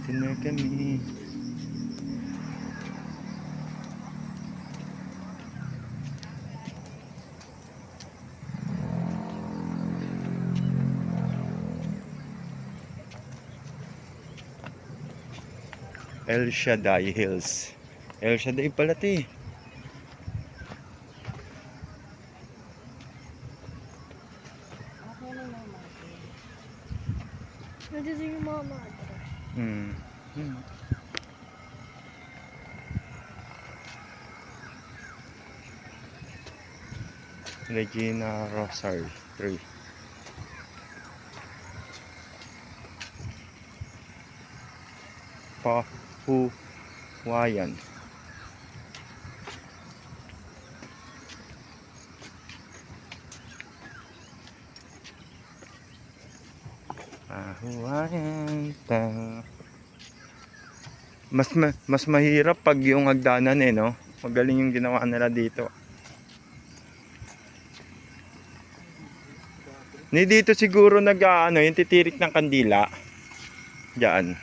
Dito na kami. El Shaddai Hills. El Shaddai pala ito eh. Nandito yung mga matras. Regina Rosary 3. Pahuwayan. Pahuwayan. Mas mahirap pag yung hagdanan eh, no? Magaling yung ginawa nila dito. Ni dito siguro yung titirik ng kandila. Diyan.